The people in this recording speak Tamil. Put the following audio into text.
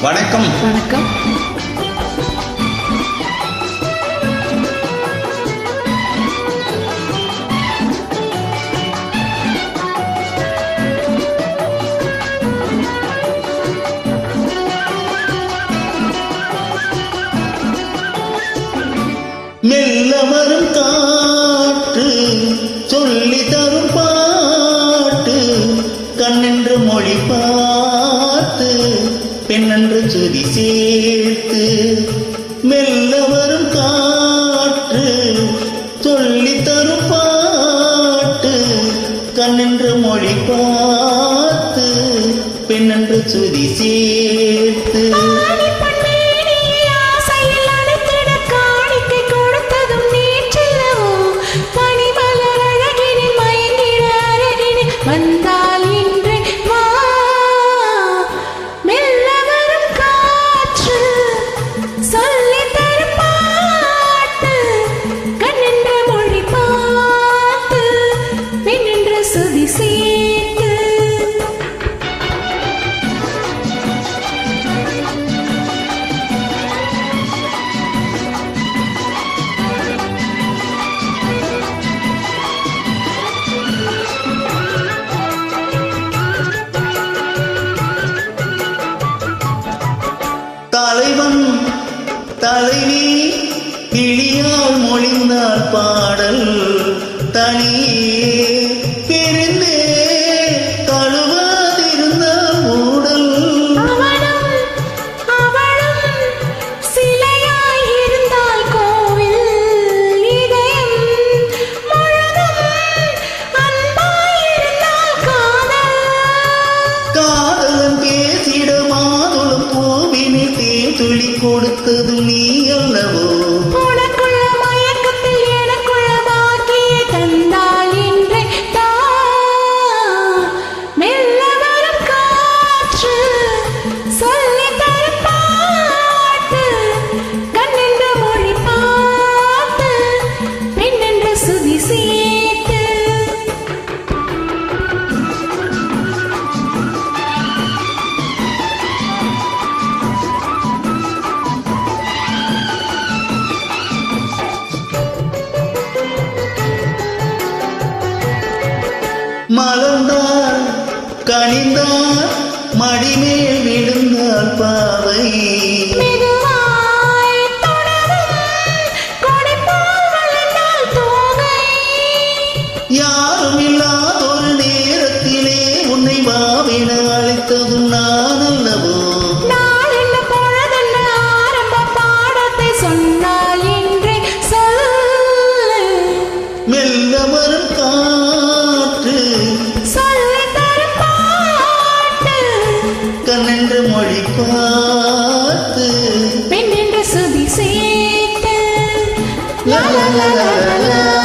வணக்கம். வணக்கம். மெல்ல வரும் காற்று சொல்லி தரும் பாட்டு, கண்ணென்று மொழி பார்த்து பெண்ணென்று சுதி சேர்த்து. மெல்ல வரும் காற்று சொல்லி தரும் பாட்டு, கண்ணென்று மொழி பார்த்து பெண்ணென்று சுதி சேர்த்து. தலைவன் தலைவி கிளியால் மொழிந்தால் பாடல், தனியே பிரிந்தே கழுவாதிருந்தால் ஊடல். காதலன் பேசிட மாதுளம் பூவினில் தேன் துளி கொடுத்தது நீ அல்லவோ? உனக்குள்ள மயக்கத்தில் எனக்குள்ள பாக்கிய தந்தால் இன்றே மெல்ல வரும் காற்று சொல்லி தரும் பாட்டு, கண்ணென்ற மொழி பார்த்து பெண்ணென்ற சுதி சேர்த்து. மலர்ந்தால் கனிந்தால் மடிமேல் விழுந்தால் பாவை, யாரும் இல்லாதொரு நேரத்திலே உன்னை வாவின அழைத்ததும் நான் அல்லவோ? மெல்ல வரும் காற்று கண்ணென்று மொழி பார்த்து பெண்ணென்று சுதி சேர்த்து. லா லா லா லா லா.